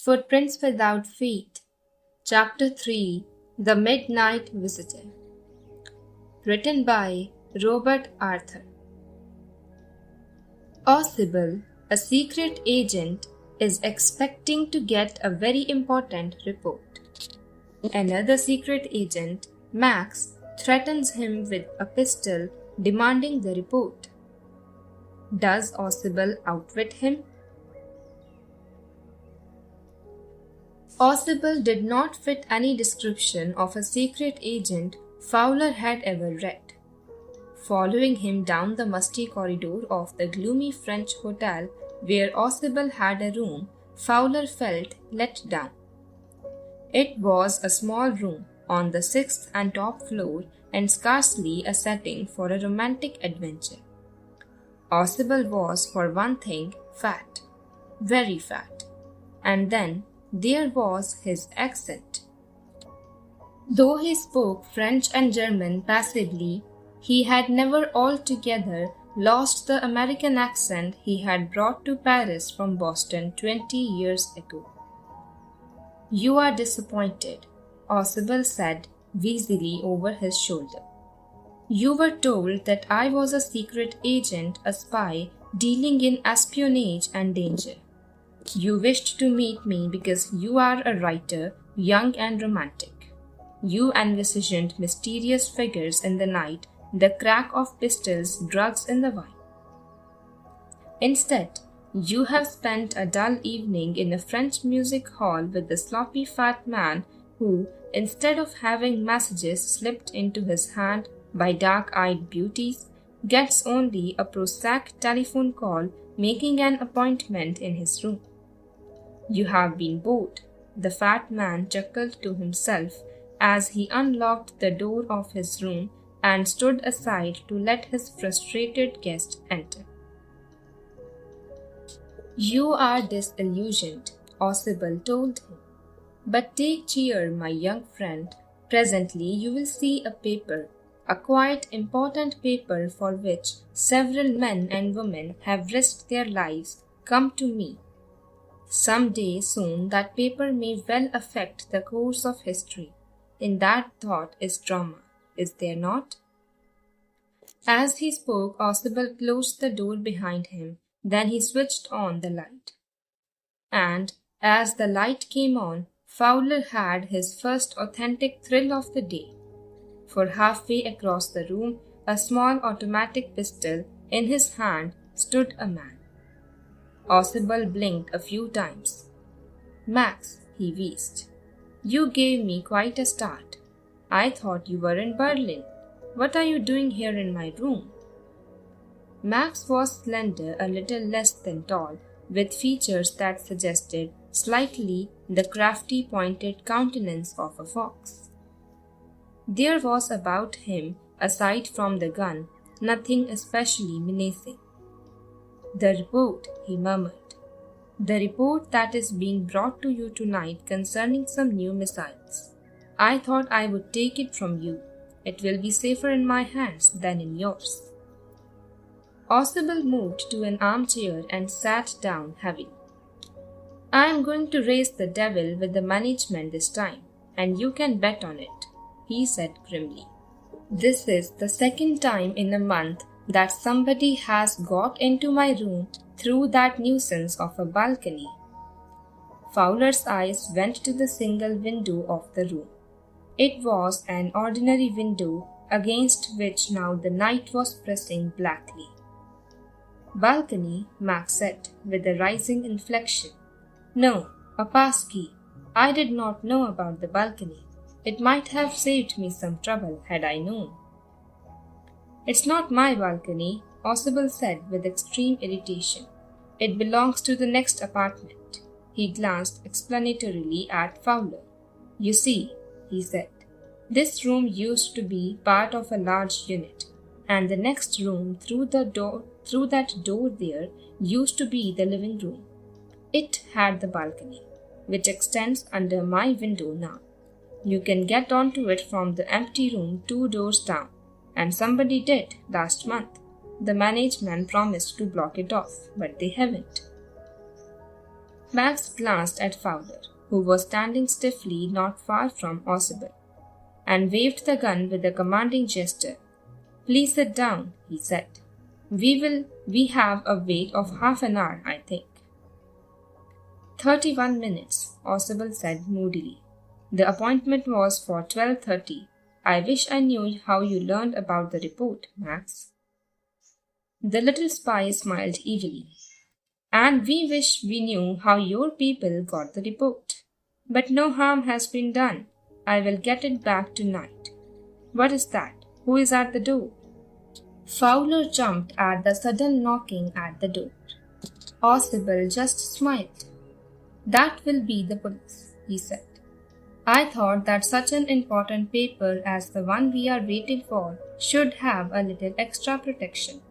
Footprints Without Feet, Chapter 3, The Midnight Visitor. Written by Robert Arthur. Sybil, a secret agent, is expecting to get a very important report. Another secret agent, Max, threatens him with a pistol, demanding the report. Does Sybil outwit him? Sybil did not fit any description of a secret agent Fowler had ever read. Following him down the musty corridor of the gloomy French hotel where Sybil had a room, Fowler felt let down. It was a small room on the 6th and top floor and scarcely a setting for a romantic adventure. Sybil was, for one thing, fat, very fat, and then there was his accent. Though he spoke French and German passably, he had never altogether lost the American accent he had brought to Paris from Boston 20 years ago. "You are disappointed," Sybil said wheezily over his shoulder. "You were told that I was a secret agent, a spy, dealing in espionage and danger. You wished to meet me because you are a writer, young and romantic. You envisioned mysterious figures in the night, the crack of pistols, drugs in the wine. Instead, you have spent a dull evening in a French music hall with the sloppy fat man who, instead of having messages slipped into his hand by dark-eyed beauties, gets only a prosaic telephone call making an appointment in his room. You have been bored," the fat man chuckled to himself as he unlocked the door of his room and stood aside to let his frustrated guest enter. "You are disillusioned," Sybil told him. "But take cheer, my young friend. Presently you will see a paper, a quite important paper for which several men and women have risked their lives, come to me. Some day soon that paper may well affect the course of history. In that thought is drama, is there not?" As he spoke, Sybil closed the door behind him. Then he switched on the light. And as the light came on, Fowler had his first authentic thrill of the day. For halfway across the room, a small automatic pistol in his hand, stood a man. Sybil blinked a few times. "Max," he wheezed, "you gave me quite a start. I thought you were in Berlin. What are you doing here in my room?" Max was slender, a little less than tall, with features that suggested slightly the crafty pointed countenance of a fox. There was about him, aside from the gun, nothing especially menacing. "The report," he murmured. "The report that is being brought to you tonight concerning some new missiles. I thought I would take it from you. It will be safer in my hands than in yours." Sybil moved to an armchair and sat down heavily. "I am going to raise the devil with the management this time, and you can bet on it," he said grimly. "This is the second time in a month that somebody has got into my room through that nuisance of a balcony." Fowler's eyes went to the single window of the room. It was an ordinary window against which now the night was pressing blackly. "Balcony," Max said, with a rising inflection. "No, a passkey. I did not know about the balcony. It might have saved me some trouble had I known." "It's not my balcony," Sybil said with extreme irritation. "It belongs to the next apartment." He glanced explanatorily at Fowler. "You see," he said, "this room used to be part of a large unit, and the next room through that door there used to be the living room. It had the balcony, which extends under my window now. You can get onto it from the empty room 2 doors down, and somebody did last month. The management promised to block it off, but they haven't." Max glanced at Fowler, who was standing stiffly not far from Ossible, and waved the gun with a commanding gesture. "Please sit down," he said. We have a wait of half an hour, I think." 31 minutes, Ossible said moodily. "The appointment was for 12:30. I wish I knew how you learned about the report, Max." The little spy smiled evilly. "And we wish we knew how your people got the report. But no harm has been done. I will get it back tonight. What is that? Who is at the door?" Fowler jumped at the sudden knocking at the door. Ossible just smiled. "That will be the police," he said. "I thought that such an important paper as the one we are waiting for should have a little extra protection.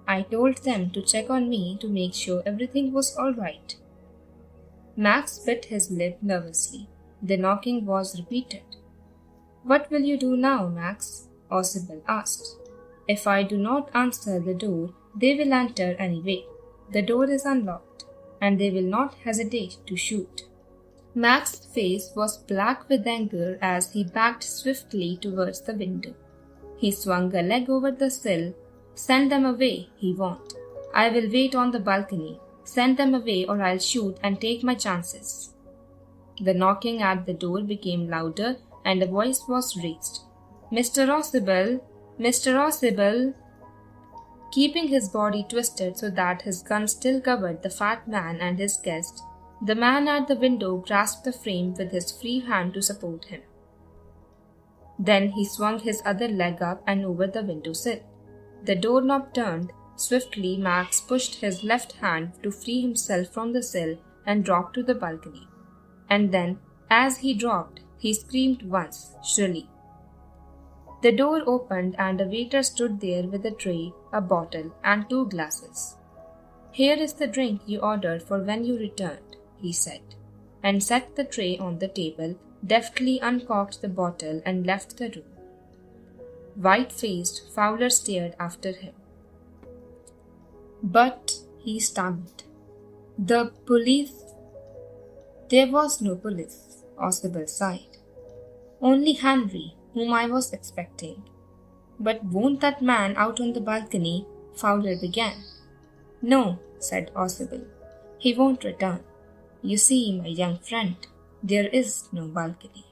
I told them to check on me to make sure everything was all right." Max bit his lip nervously. The knocking was repeated. "What will you do now, Max?" Ossible asked. "If I do not answer the door, they will enter anyway. The door is unlocked, and they will not hesitate to shoot." Max's face was black with anger as he backed swiftly towards the window. He swung a leg over the sill. "Send them away," he warned. "I will wait on the balcony. Send them away or I'll shoot and take my chances." The knocking at the door became louder and a voice was raised. "Mr. Ossible! Mr. Ossible!" Keeping his body twisted so that his gun still covered the fat man and his guest, the man at the window grasped the frame with his free hand to support him. Then he swung his other leg up and over the windowsill. The doorknob turned. Swiftly, Max pushed his left hand to free himself from the sill and dropped to the balcony. And then, as he dropped, he screamed once, shrilly. The door opened and a waiter stood there with a tray, a bottle, and 2 glasses. "Here is the drink you ordered for when you returned," he said, and set the tray on the table, deftly uncorked the bottle, and left the room. White-faced, Fowler stared after him. "But," he stammered, "the police—" "There was no police," Ossible sighed. "Only Henry, whom I was expecting." "But won't that man out on the balcony—" Fowler began. "No," said Ossible. "He won't return. You see, my young friend, there is no balcony."